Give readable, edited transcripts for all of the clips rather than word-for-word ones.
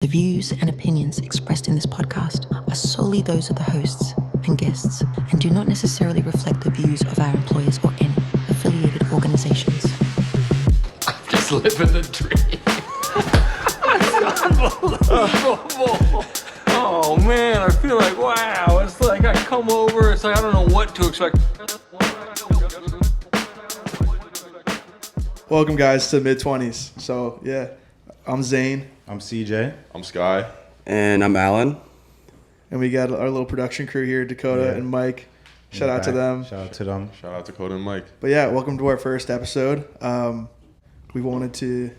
The views and opinions expressed in this podcast are solely those of the hosts and guests and do not necessarily reflect the views of our employers or any affiliated organizations. Just living the dream. That's unbelievable. Oh man, I feel like, wow, it's like I come over, it's like I don't know what to expect. Welcome guys to Mid20s. So yeah, I'm Zane. I'm CJ. I'm Sky. And I'm Allan. And we got our little production crew here, Dakota and Mike. Shout out to them. Shout out to them. Shout out to Dakota and Mike. But yeah, welcome to our first episode. We wanted to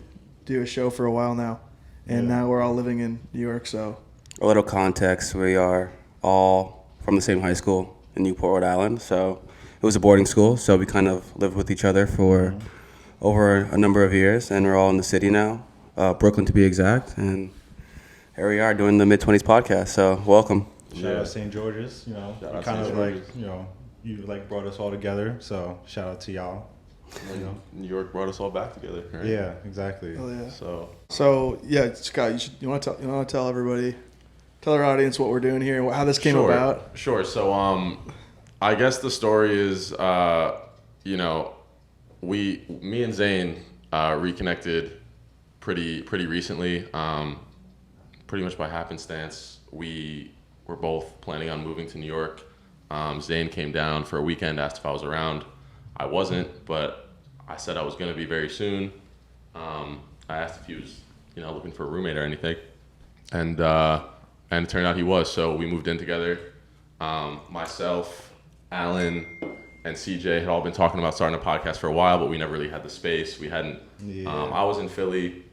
do a show for a while now. And now we're all living in New York, so. A little context, we are all from the same high school in Newport, Rhode Island. So it was a boarding school, so we kind of lived with each other for over a number of years. And we're all in the city now, Brooklyn to be exact. And here we are doing the Mid20s podcast, so welcome. Shout out St. George's, kind of like, you like brought us all together, so shout out to y'all. New York brought us all back together, right? Yeah, exactly. Oh, yeah. So yeah, Scott, you want to tell everybody, tell our audience what we're doing here, how this came about? Sure. So I guess the story is, me and Zane reconnected pretty recently, pretty much by happenstance. We were both planning on moving to New York. Zane came down for a weekend, asked if I was around. I wasn't, but I said I was going to be very soon. I asked if he was, looking for a roommate or anything, and it turned out he was. So we moved in together. Myself, Allan, and CJ had all been talking about starting a podcast for a while, but we never really had the space. We hadn't. Yeah. I was in Philly.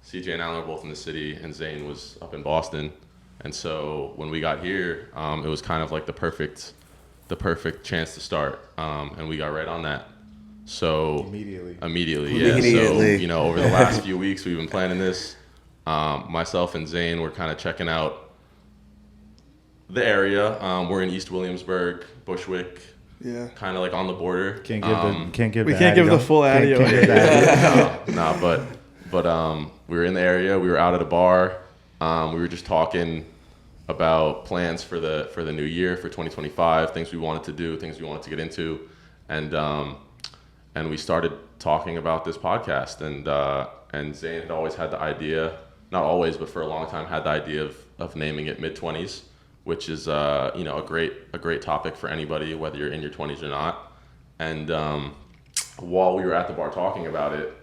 CJ and Allan were both in the city, and Zane was up in Boston. And so when we got here, it was kind of like the perfect chance to start, and we got right on that. So immediately, yeah. So over the last few weeks, we've been planning this. Myself and Zane were kind of checking out the area. We're in East Williamsburg, Bushwick. Yeah. Kind of like on the border. We can't give the full addy away. But we were in the area. We were out at a bar. We were just talking about plans for the new year, for 2025, things we wanted to do, things we wanted to get into, and we started talking about this podcast. And Zane had always had the idea, not always, but for a long time, had the idea of naming it Mid20s, which is a great topic for anybody, whether you're in your 20s or not. And while we were at the bar talking about it,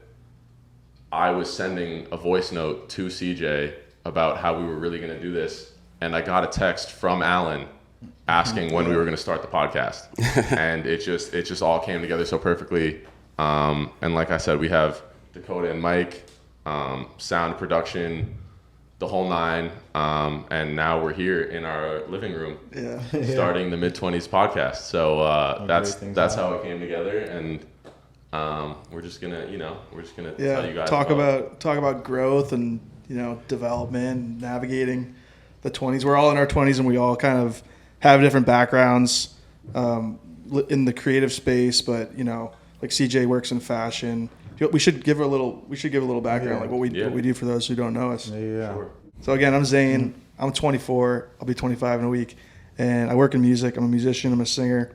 I was sending a voice note to CJ about how we were really going to do this, and I got a text from Allan asking when we were going to start the podcast. And it just all came together so perfectly. And like I said, we have Dakota and Mike, sound production, the whole nine, and now we're here in our living room, starting the Mid20s podcast. So that's how it came together, and we're just gonna tell you guys talk about growth and development, navigating the 20s. We're all in our 20s, and we all kind of have different backgrounds in the creative space. But like CJ works in fashion. We should give a little background, like what we do for those who don't know us. Yeah. Sure. So again, I'm Zane. I'm 24. I'll be 25 in a week, and I work in music. I'm a musician. I'm a singer.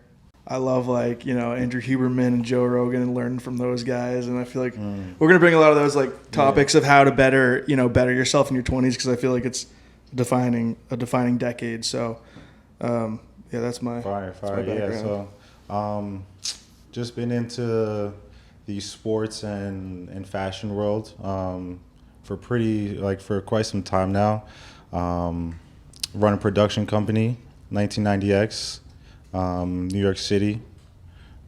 I love Andrew Huberman and Joe Rogan and learning from those guys. And I feel like we're gonna bring a lot of those topics of how to better yourself in your 20s, because I feel like it's a defining decade. So that's my fire. Background. So just been into the sports and fashion world for quite some time now. Run a production company, 1990X. New York City,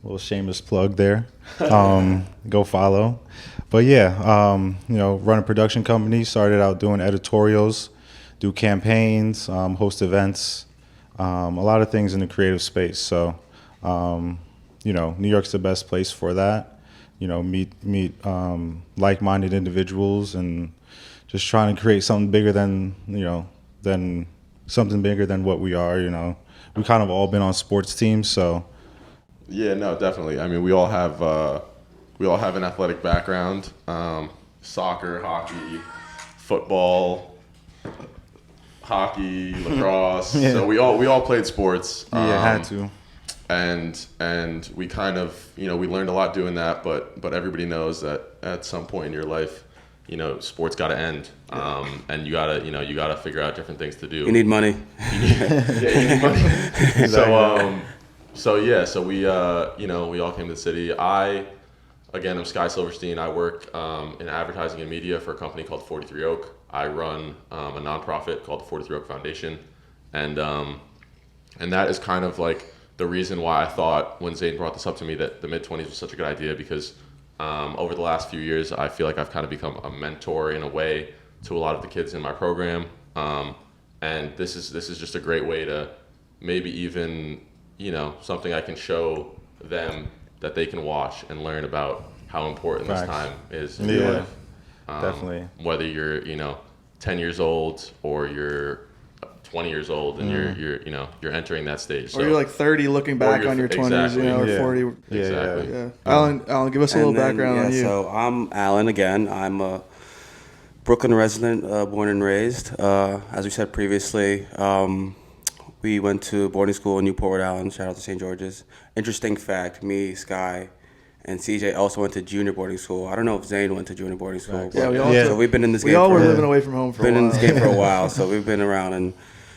a little shameless plug there. Go follow. But run a production company. Started out doing editorials, do campaigns, host events, a lot of things in the creative space. So, New York's the best place for that. Meet like-minded individuals and just trying to create something bigger than what we are. We kind of all been on sports teams, so. Yeah, no, definitely. I mean, we all have an athletic background, soccer, hockey, football, hockey, lacrosse. So we all played sports. Had to. And we kind of, we learned a lot doing that, but everybody knows that at some point in your life, sports got to end. And you gotta figure out different things to do. You need money. You need money. So we all came to the city. I'm Sky Silverstein. I work in advertising and media for a company called 43 Oak. I run a nonprofit called the 43 Oak Foundation, and that is kind of like the reason why I thought when Zane brought this up to me that the mid-20s was such a good idea, because over the last few years I feel like I've kind of become a mentor in a way to a lot of the kids in my program, and this is just a great way to maybe even something I can show them that they can watch and learn about how important this time is in your life. Definitely. Whether you're 10 years old or you're 20 years old and you're entering that stage. Or you're like 30 looking back on your 20s, or 40. Exactly. Yeah. Allan, give us a little background on you. So I'm Allan again. I'm a Brooklyn resident, born and raised. As we said previously, we went to boarding school in Newport, Rhode Island. Shout out to St. George's. Interesting fact, me, Sky, and CJ also went to junior boarding school. I don't know if Zane went to junior boarding school. Yeah, we all did. So we've been in this game. We all were living away from home for a while. Been in this game for a while, so we've been around. And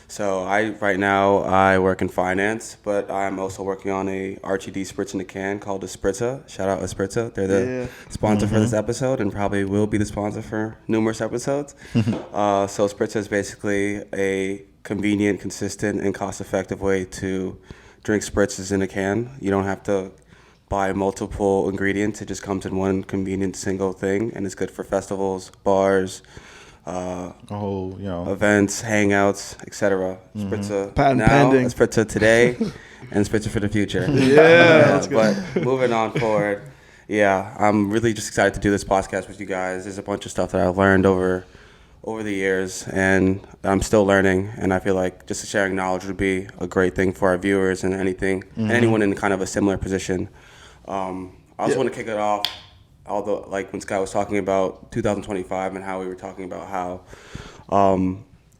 so right now I work in finance, but I'm also working on a RTD spritz in a can called Espritza. Shout out Espritza. They're the sponsor for this episode and probably will be the sponsor for numerous episodes. So Espritza is basically a convenient, consistent, and cost-effective way to drink spritzes in a can. You don't have to buy multiple ingredients. It just comes in one convenient single thing, and it's good for festivals, bars, events, hangouts, etc. Spritza Patent now, pending. Spritza today, and Spritza for the future. That's good. But moving on forward, I'm really just excited to do this podcast with you guys. There's a bunch of stuff that I've learned over the years, and I'm still learning, and I feel like just sharing knowledge would be a great thing for our viewers and anyone in kind of a similar position. I also want to kick it off, although like when Scott was talking about 2025 and how we were talking about how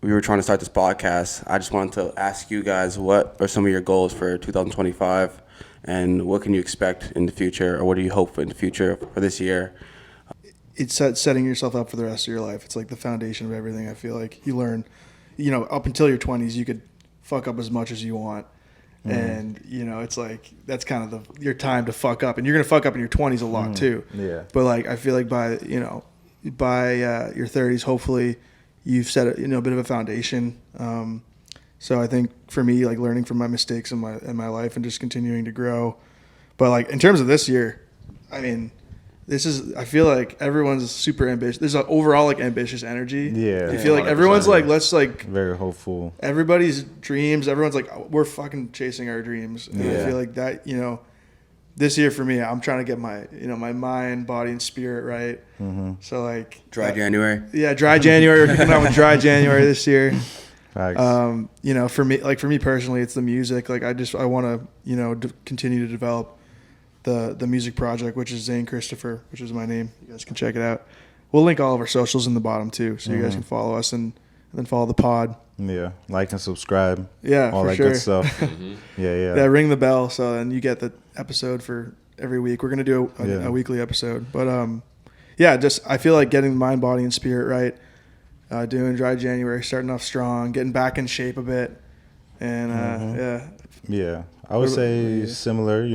we were trying to start this podcast, I just wanted to ask you guys, what are some of your goals for 2025, and what can you expect in the future, or what do you hope for in the future for this year? It's setting yourself up for the rest of your life. It's like the foundation of everything. I feel like you learn, up until your 20s, you could fuck up as much as you want. And, it's like, that's kind of your time to fuck up. And you're going to fuck up in your 20s a lot too. Yeah. But like, I feel like by your 30s, hopefully you've set a bit of a foundation. So I think for me, like learning from my mistakes in my life and just continuing to grow. But like in terms of this year, I mean, I feel like everyone's super ambitious. There's an overall like ambitious energy. Yeah. I feel like everyone's like, let's like very hopeful. Everybody's dreams. Everyone's like, we're fucking chasing our dreams. And I feel like that, this year for me, I'm trying to get my, my mind, body, and spirit right. Mm-hmm. So like Dry January. Yeah, dry January. We're coming out with dry January this year. Facts. For me personally, it's the music. Like I want to, continue to develop the music project, which is Zane Christopher, which is my name. You guys can check it out. We'll link all of our socials in the bottom too, so you guys can follow us and then follow the pod. Yeah, like and subscribe. Yeah, all for that sure. good stuff. Yeah. Ring the bell, so then you get the episode for every week. We're gonna do a weekly episode, but just I feel like getting mind, body, and spirit right. Doing dry January, starting off strong, getting back in shape a bit, and Yeah, I would say similar.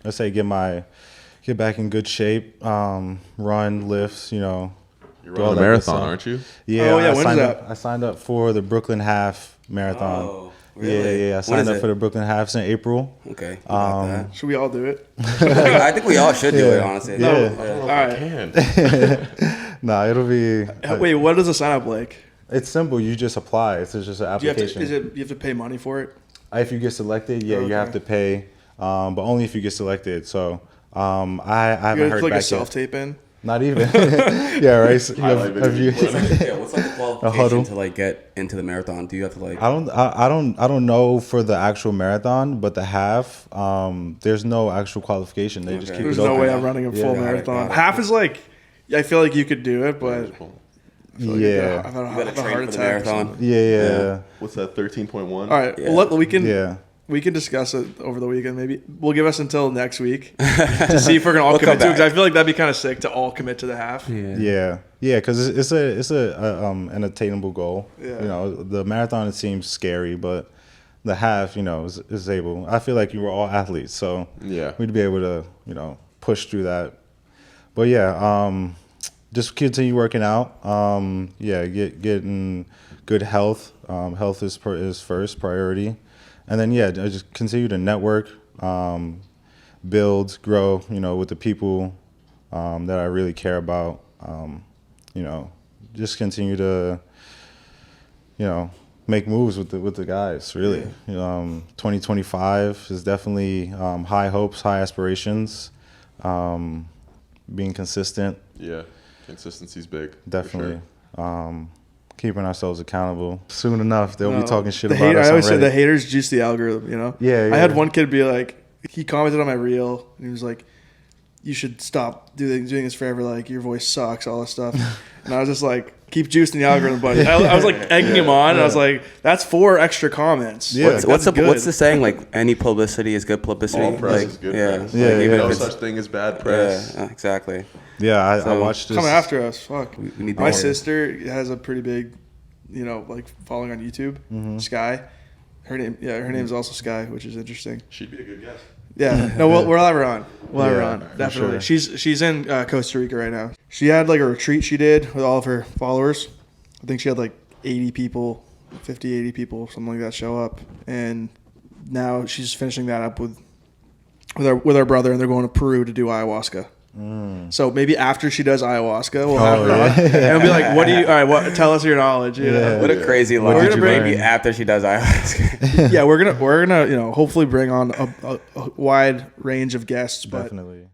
Let's say get back in good shape, run, lifts, You're running a marathon, aren't you? Yeah. When is that? I signed up for the Brooklyn Half Marathon. Oh, really? Yeah. I signed up for the Brooklyn Halves in April. Okay. That. should we all do it? I think we all should do it, honestly. Yeah. All right. Nah, it'll be. Wait, what does it sign up like? It's simple. You just apply. It's just an application. You have to pay money for it? If you get selected, you have to pay, but only if you get selected. So I haven't heard like back a self-tape in? Not even. Yeah, right. So Highlight What's like the qualification to like get into the marathon? Do you have to like? I don't know for the actual marathon, but the half, there's no actual qualification. They just keep There's it open. no way I'm running a full marathon. Half is like, I feel like you could do it, but I feel like Yeah. I've had You got a to heart train for the attack or marathon. something. Yeah. What's that? 13.1. All right, Yeah. well, Yeah. we can discuss it over the weekend. Maybe we'll give us until next week to see if we're gonna all We'll commit come to it. Because I back. feel like that'd be kind of sick to all commit to the half. Yeah, because it's an attainable goal. Yeah. You know, the marathon, it seems scary, but the half, you know, is able. I feel like you were all athletes, so Yeah. we'd be able to, you know, push through that. But yeah, just continue working out. Getting good health. Health is first priority, and then just continue to network, build, grow. You know, with the people that I really care about. You know, just continue to, you know, make moves with the guys. Really, Yeah. 2025 is definitely high hopes, high aspirations. Being consistent, Yeah. Consistency's big. for definitely. sure. Keeping ourselves accountable. Soon enough, they'll be No, talking shit the about hate- us I always on say the Reddit. haters juice the algorithm. You know. Yeah, I had yeah. one kid be like, he commented on my reel and he was like, "You should stop doing this forever. Like your voice sucks, all this stuff." And I was just like, "Keep juicing the algorithm, buddy." I was like egging him on, and I was like, "That's 4 extra comments." Yeah. What's That's good. the saying? Like any publicity is good publicity. All press like, is good yeah, press. Yeah, like, even No if it's- such thing as bad press. Yeah, exactly. Yeah, I So, watched this. coming after us? Fuck. We need My more. sister has a pretty big, like following on YouTube. Sky, her name is also Sky, which is interesting. She'd be a good guest. Yeah, no, we'll have her on. We'll have her Yeah, on, for definitely. sure. She's in Costa Rica right now. She had like a retreat she did with all of her followers. I think she had like 80 people, 50, 80 people, something like that show up, and now she's finishing that up with our brother, and they're going to Peru to do ayahuasca. So maybe after she does ayahuasca, we'll have her on, and we'll be like, "What do you? All right, tell us your knowledge." You know? What a crazy What line. did you Maybe learn? after she does ayahuasca. Yeah, we're gonna hopefully bring on a wide range of guests, but Definitely.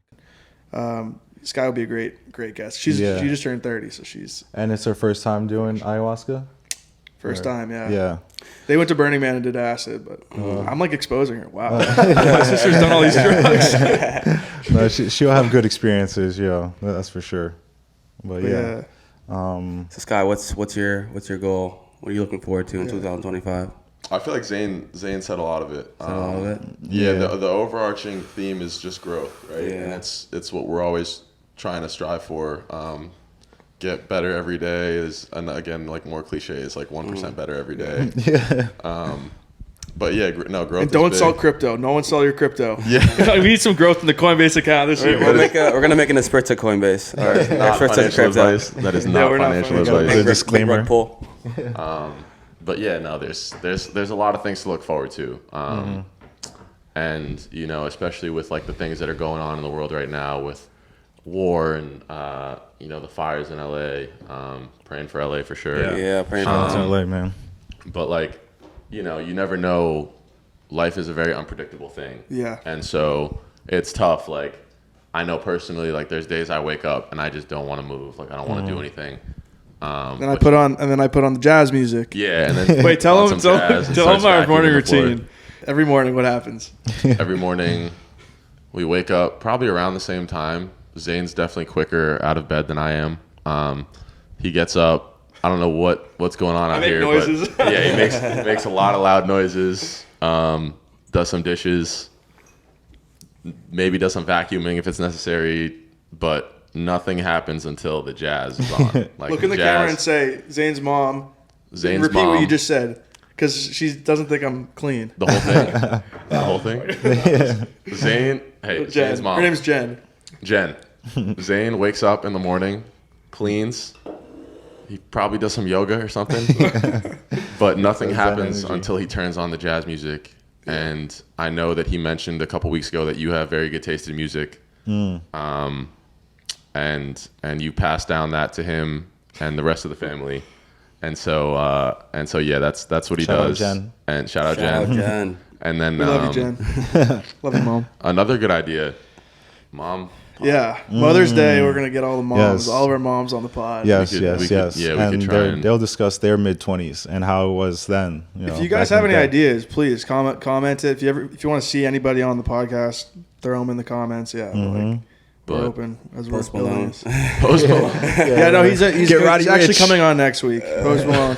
Sky will be a great guest. She just turned 30, so she's And it's her first time doing ayahuasca? first time. Yeah. Yeah. They went to Burning Man and did acid, but I'm like exposing her. Wow, my sister's done all these drugs. No, she'll have good experiences, that's for sure. But Yeah. So Sky, what's your goal? What are you looking forward to in 2025? I feel like Zane said a lot of it. Is that all of it? Yeah, Yeah. The overarching theme is just growth, right? Yeah. And it's what we're always trying to strive for. Get better every day is, and again, like more cliche, is like 1% better every day. Yeah. But yeah, growth. And is don't big. sell crypto. No one sell your crypto. Yeah. We need some growth in the Coinbase account this year. We're gonna make an espresso Coinbase. Or Not espresso financial crypto. advice. That is not we're not financial financial advice. The Big disclaimer. rug pull. But yeah, no, there's a lot of things to look forward to. And especially with like the things that are going on in the world right now with war and the fires in LA. Praying for LA for sure. Yeah, praying for Shout out that. to LA, man. But like, you never know. Life is a very unpredictable thing. Yeah. And so it's tough. Like, I know personally, like there's days I wake up and I just don't want to move. Like I don't want to do anything. Then I put on the jazz music. Yeah, and then Wait, tell on them some jazz and tell starts them our vacuuming morning the floor. routine. Every morning, what happens? Every morning, we wake up probably around the same time. Zane's definitely quicker out of bed than I am. He gets up. I don't know what's going on out make here, noises. but yeah, he makes a lot of loud noises. Does some dishes. Maybe does some vacuuming if it's necessary, but nothing happens until the jazz is on. Like Look in the jazz, camera and say, "Zane's mom." Zane's Repeat mom. what you just said, because she doesn't think I'm clean. The whole thing. The whole thing. Zane. Hey, Jen. Zane's mom. Her name's Jen. Jen. Zane wakes up in the morning, cleans. He probably does some yoga or something, but nothing That's that happens energy. until he turns on the jazz music. And I know that he mentioned a couple weeks ago that you have very good taste in music, and you pass down that to him and the rest of the family. And so yeah, that's what he Shout out does. Jen. And shout out Shout out Jen. Jen. And then We love you, Jen. Love you, mom. another good idea, mom. Yeah, Mother's Day. We're gonna get all the moms, Yes. all of our moms on the pod. Yes, We could- yes, we could- yes. yeah, we and could try and- they'll discuss their mid-20s and how it was then. If you guys have any ideas, please comment it. If you want to see anybody on the podcast, throw them in the comments. Yeah, Mm-hmm. We're open as we're Post building Malone. this. Post Malone. Yeah, no, he's Roddy actually Rich. coming on next week. Post Malone.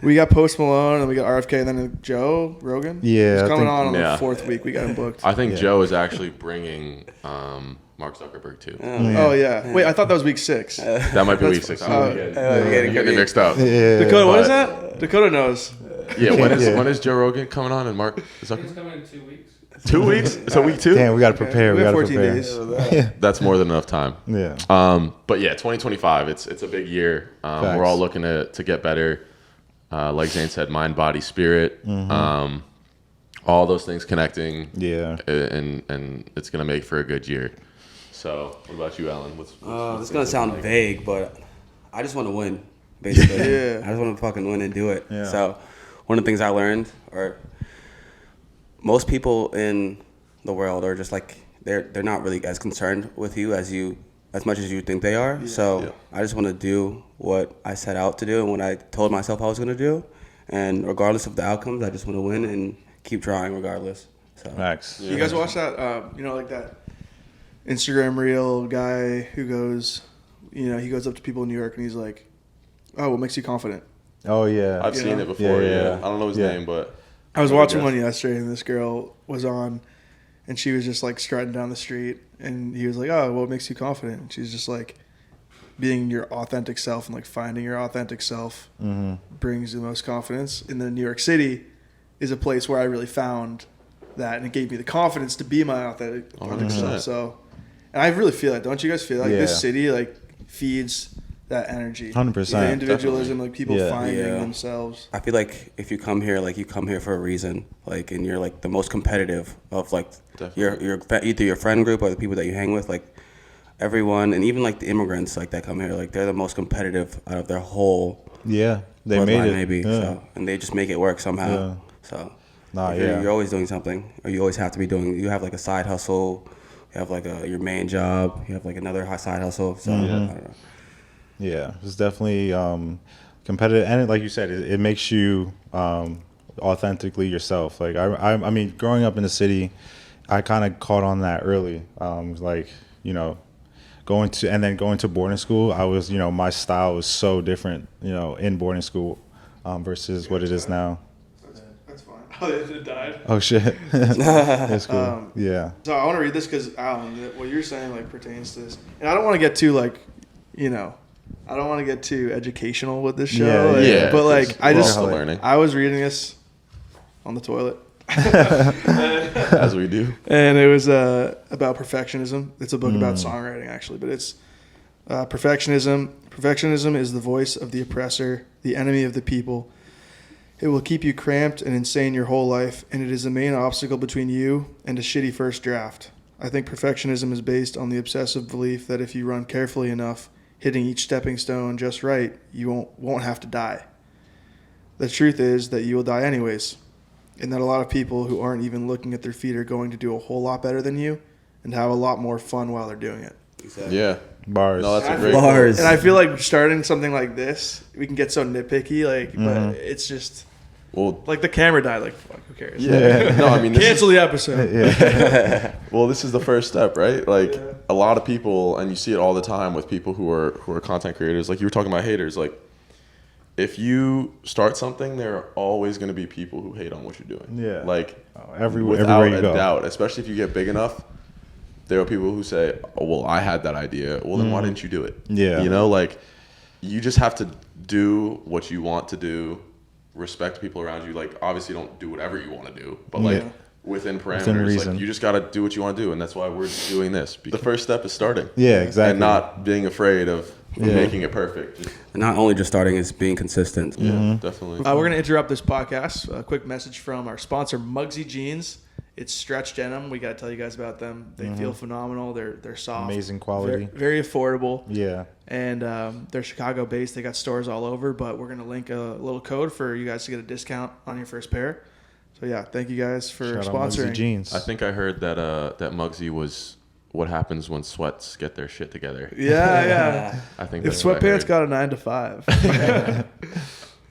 We got Post Malone and we got RFK and then Joe Rogan. Yeah, he's I coming think- on Yeah. the fourth week. We got him booked. I think Yeah. Joe is actually bringing Mark Zuckerberg too. Oh yeah. Wait, I thought that was week 6. That might be week 6. I'm getting it mixed up. Yeah. Dakota, what is But- that? Dakota knows. Yeah, Yeah. when is Joe Rogan coming on and Mark Zuckerberg? He's coming in 2 weeks. 2 weeks? So week 2? Damn, we got to prepare. We We have got to 14 prepare. days. That's more than enough time. Yeah. But yeah, 2025, it's a big year. Facts. We're all looking to get better. Like Zane said, mind, body, spirit. All those things connecting. Yeah. And it's gonna make for a good year. So, what about you, Allan? This is gonna sound vague, but I just want to win, basically. Yeah. I just want to fucking win and do it. Yeah. So, one of the things I learned, or most people in the world are just like they're not really as concerned with you as much as you think they are. So, I just want to do what I set out to do and what I told myself I was gonna do, and regardless of the outcomes, I just want to win and keep trying regardless. So, Max. You guys watch that? Like that Instagram reel guy who goes, he goes up to people in New York and he's like, "Oh, what makes you confident?" Oh, yeah. I've seen it before. Yeah. I don't know his Yeah. name, but I was watching one yesterday and this girl was on, and she was just like strutting down the street, and he was like, "Oh, what makes you confident?" And she's just like, being your authentic self and like finding your authentic self brings the most confidence. And then New York City is a place where I really found that, and it gave me the confidence to be my authentic 100%. self. So, and I really feel that. Don't you guys feel like Yeah. this city like feeds that energy? 100%. The individualism, like people Yeah. finding Yeah. themselves. I feel like if you come here, like you come here for a reason, like, and you're like the most competitive of like either your friend group or the people that you hang with, like everyone, and even like the immigrants like that come here, like they're the most competitive out of their whole Yeah. They bloodline, made it. maybe. Yeah. So, and they just make it work somehow. Yeah. So Nah, if yeah. you're always doing something, or you always have to be doing. You have like a side hustle. You have like your main job. You have like another side hustle. So I don't know. Yeah, it's definitely competitive, and like you said, it makes you authentically yourself. Like I mean, growing up in the city, I kind of caught on that early. Like going to boarding school, I was my style was so different. In boarding school versus what it is now. That's fine. Oh, it died. Oh shit, that's cool. Yeah, So I want to read this because Allan, what you're saying like pertains to this, and I don't want to get too like, I don't want to get too educational with this show. Yeah, like, yeah. But like, I We're just also learning I was reading this on the toilet, as we do. and it was about perfectionism. It's a book about songwriting actually, but it's perfectionism. Perfectionism is the voice of the oppressor, the enemy of the people. It will keep you cramped and insane your whole life, and it is the main obstacle between you and a shitty first draft. I think perfectionism is based on the obsessive belief that if you run carefully enough, hitting each stepping stone just right, you won't have to die. The truth is that you will die anyways, and that a lot of people who aren't even looking at their feet are going to do a whole lot better than you and have a lot more fun while they're doing it. Exactly. Yeah. bars. No, that's a I great feel- Bars. And I feel like starting something like this, we can get so nitpicky, like, but it's just Well, like the camera died. Like, fuck, who cares? yeah. No, I mean, this Cancel the episode. well, this is the first step, right? Like Yeah. a lot of people, and you see it all the time with people who are content creators. Like you were talking about haters. Like if you start something, there are always going to be people who hate on what you're doing. Yeah. Like Everywhere without you a go. doubt, especially if you get big enough. There are people who say, "Oh, well, I had that idea. Well, then why didn't you do it?" Yeah. You know, like you just have to do what you want to do. Respect people around you. Like obviously, don't do whatever you want to do, but like Yeah. within parameters. reason. Like you just got to do what you want to do, and that's why we're doing this. The first step is starting. Yeah, exactly. And not being afraid of making it perfect. Just, And not only just starting, it's being consistent. yeah, definitely. We're going to interrupt this podcast. A quick message from our sponsor, Muggsy Jeans. It's stretch denim. We got to tell you guys about them. They feel phenomenal. They're soft. Amazing quality. Very affordable. Yeah. And they're Chicago based. They got stores all over, but we're going to link a little code for you guys to get a discount on your first pair. So yeah, thank you guys for Shout out sponsoring. Muggsy Jeans. I think I heard that that Muggsy was what happens when sweats get their shit together. Yeah, yeah. I think If that's what I sweatpants heard. got a 9 to 5.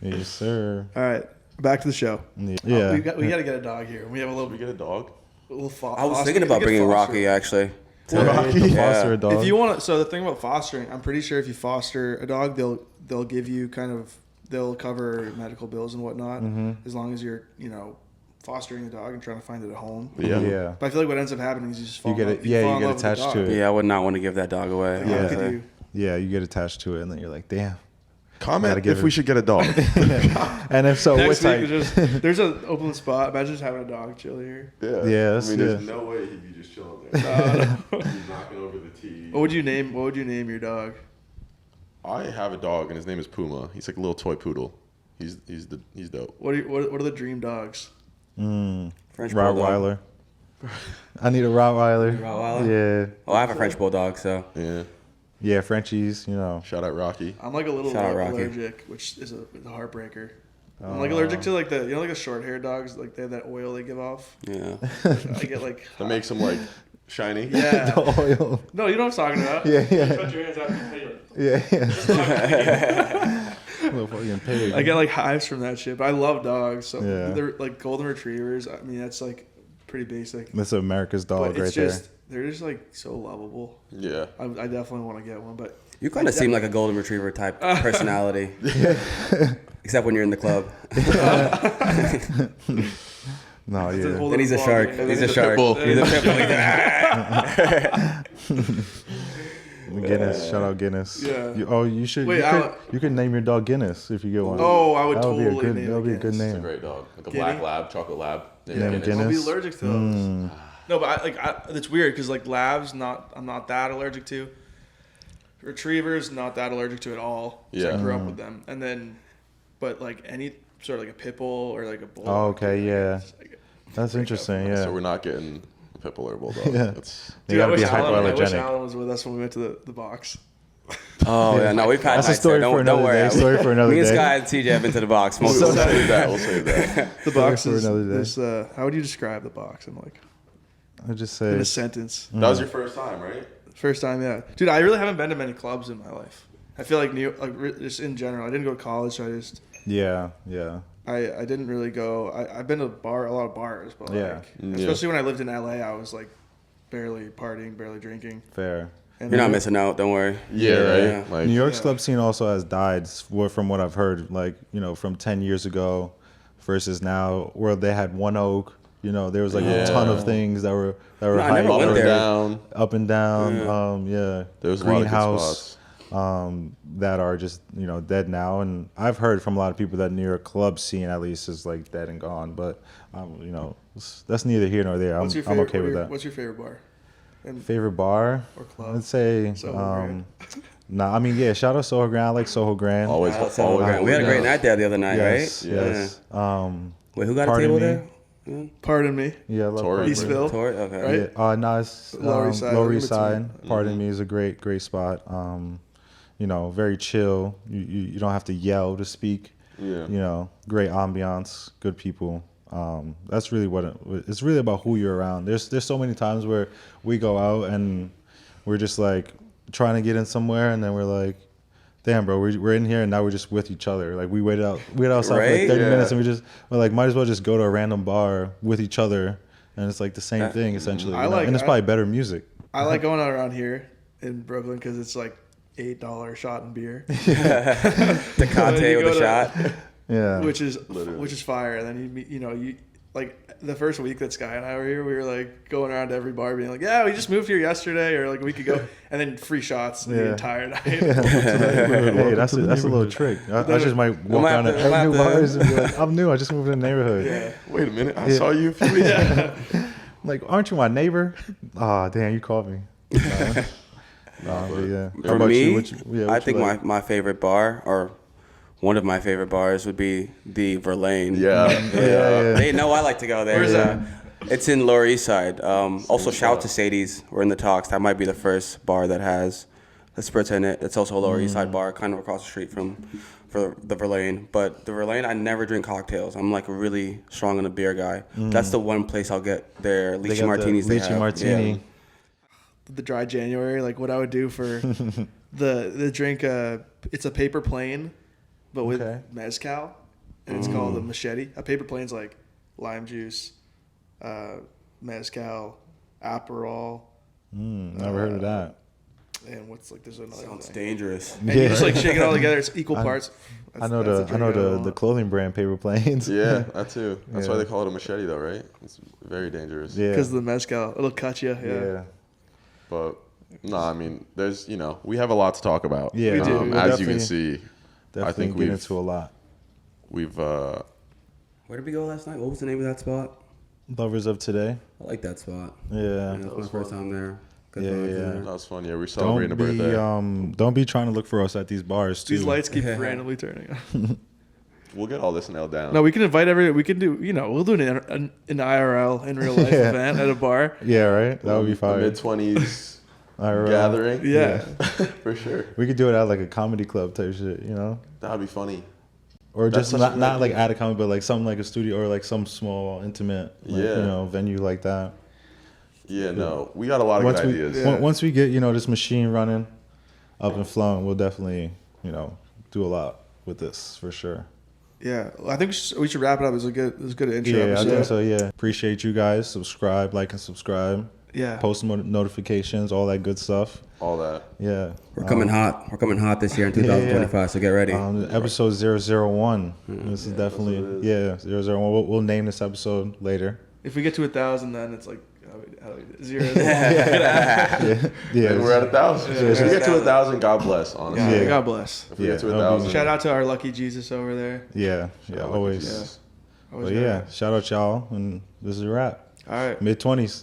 Yes, sir. All right, back to the show. Yeah. We got to get a dog here. We have a Should we get a dog? little I was thinking about bringing Rocky actually to foster a dog. If you want to, so the thing about fostering, I'm pretty sure if you foster a dog, they'll give you they'll cover medical bills and whatnot, as long as you're fostering the dog and trying to find it a home. Yeah. But I feel like what ends up happening is you just fall You get in it. love- Yeah, fall you in get love with the attached dog. to it. Yeah, I would not want to give that dog away. Like, how honestly. could you? Yeah, you get attached to it, and then you're like, damn. Comment Gotta give if we it- should get a dog. And if so, Next what week, type? there's an open spot. Imagine just having a dog chill here. Yeah, that's- there's yeah. no way he'd be just chilling there. He's knocking over the TV. What would you name your dog? I have a dog, and his name is Puma. He's like a little toy poodle. He's dope. What are the dream dogs? French bulldog. Rottweiler. I need a Rottweiler. Rottweiler? Yeah. Oh, I have a French bulldog, so Yeah. Yeah, Frenchies, Shout out Rocky. I'm like a little Shout out, Rocky. allergic, which is a heartbreaker. I'm like allergic to like the short-haired dogs, like they have that oil they give off. yeah. I get like That makes him like shiny. yeah. The oil. No, you know what I'm talking about. Yeah. Put your hands out and pay it. Yeah. Little fucking pig. I get like hives from that shit, but I love dogs. So Yeah. they're like golden retrievers. I mean, that's like pretty basic. That's America's dog But right it's just they're just like so lovable. Yeah. I definitely want to get one, but You kind of seem like a golden retriever type personality. Except when you're in the club. there. No, It's a yeah. whole Then he's a other shark. ballgame. He's a shark. bull. He's a pit bull. Guinness. Shout out Guinness. Yeah. You should. Wait, you could name your dog Guinness if you get one. Oh, I would That totally be a good, name That would be a good Guinness. It's a name. great dog. Like a Guinea? black lab, chocolate lab. Yeah, Guinness. I'll be Guinness. allergic to those. No, but it's weird because like labs, I'm not that allergic to. Retrievers, not that allergic to at all. So I Yeah. grew up with them, and then, but like any sort of like a pit bull or like a bull. Oh, okay, yeah. Like, That's interesting. Yeah. So we're not getting a pit bull or a bulldog. Yeah. That's, They gotta be I wish hypoallergenic. Allan was with us when we went to the box. Oh, yeah. No, we've had That's a nights story there. for Don't another worry. day. Story for another Me and day. Sky and TJ have been to the box. we'll Most of the time. save that. We'll save that. The box for is another day. this. How would you describe the box? I'm like I just in say a sentence. That was your first time, right? First time, yeah, dude. I really haven't been to many clubs in my life. I feel like just in general. I didn't go to college, so yeah. I didn't really go. I've been to a lot of bars, but Yeah. like, especially when I lived in LA, I was like barely partying, barely drinking. Fair. And You're not missing out. Don't worry. Yeah, right. Yeah. Like New York's Yeah. club scene also has died from what I've heard. Like, from 10 years ago versus now, where they had One Oak. There was like a ton of things that were No, I never hyped, went up and there. down. up and down. Yeah. There was a lot of good Greenhouse. spots. That are just dead now, and I've heard from a lot of people that New York club scene at least is like dead and gone. But that's neither here nor there. I'm okay with that. What's your favorite bar? And Favorite bar? Or club? I'd say. Soho Grand. Nah, I mean, yeah. Shout out Soho Grand. I like Soho Grand. Always, We had a great night there the other night, Yes. right? Yes. Wait, who got a Pardon table me. there? Pardon me, Yeah, I love Torrey. Pardon Me. Eastville. Tori? Okay. Right? Yeah. No, it's Lower East Side, Lower in East between. Side. Pardon Me is a great spot. Very chill. You don't have to yell to speak. Yeah. Great ambiance, good people. That's really it's really about who you're around. There's so many times where we go out and we're just like trying to get in somewhere, and then we're like, damn, bro, we're in here and now we're just with each other. Like we waited outside for like Right? 30 Yeah. minutes, and we're like, might as well just go to a random bar with each other, and it's like the same thing essentially. And it's probably better music. I like going out around here in Brooklyn because it's like $8 shot in beer, Tecate You with go a to- shot. Yeah. which is fire. And then you meet, you like the first week that Sky and I were here, we were like going around to every bar being like, yeah, we just moved here yesterday or like a week ago, and then free shots the Yeah. entire night. Hey, that's a little trick. I just might walk around have at to- we'll new have to- bars and be like, I'm new. I just moved in the neighborhood. Yeah. Wait a minute. I saw you a few weeks ago. I'm like, aren't you my neighbor? Oh, damn, you called me. Nah, but yeah. How For about me, you? What I you think like? my favorite bar, or one of my favorite bars, would be the Verlaine. Yeah. Yeah. They know I like to go there. Where's that? It's in Lower East Side. Also, shout out to Sadie's. We're in the talks. That might be the first bar that has a spritz in it. It's also a Lower East Side bar, kind of across the street for the Verlaine. But the Verlaine, I never drink cocktails. I'm like really strong on a beer guy. That's the one place I'll get their They lychee got martinis. the they lychee have. martini. Yeah. The dry January, like what I would do for the drink, it's a paper plane, but with Okay. mezcal, and it's called a machete. A paper plane's like lime juice, mezcal, Aperol, Never heard of that. And what's like there's another Sounds thing. dangerous. And you just like shake it all together. It's equal parts. I know the clothing brand Paper Planes. Yeah, that too. That's why Yeah. they call it a machete, though, right? It's very dangerous. Yeah. Because of the mezcal, it'll cut you. Yeah. But no, I mean, there's we have a lot to talk about. Yeah, we do. we'll As you definitely- can see, Definitely I think get into a lot. we've Where did we go last night? What was the name of that spot? Lovers of today. I like that spot. Yeah. That was my first time there. Good Yeah, vibes in yeah. there. that was fun. Yeah, we're celebrating a birthday. Don't be trying to look for us at these bars too. These lights keep randomly turning. We'll get all this nailed down. No, we can invite we can do, we'll do an IRL in real life Yeah. event at a bar. Yeah, right. That would be A fine. Mid-20s IRL. gathering. Yeah. For sure. We could do it at like a comedy club type shit, That would be funny. or That's just such a not good not idea. like at a comedy, but like something like a studio or like some small intimate, Yeah. venue like that. Yeah, no, we got a lot of Once good we ideas. Yeah. once we get this machine running up and flowing, we'll definitely do a lot with this for sure. Yeah. I think we should wrap it up. It was a good intro Yeah, I episode. think so. Yeah, appreciate you guys. Subscribe, like, and subscribe. Yeah. Post notifications, all that good stuff. All that. Yeah, We're coming hot. We're coming hot this year in 2025, so get ready. episode 001. This is definitely that's 001. We'll name this episode later. If we get to 1,000, then it's like zero. Yeah, And we're at 1,000. Yeah. If we get to 1,000, God bless, honestly. Yeah. Yeah. God bless. If we get to Yeah, that'll be 1,000. Shout out to our lucky Jesus over there. yeah, Shout out always. Jesus. Always But got yeah, it. shout out y'all, and this is a wrap. All right. Mid-20s.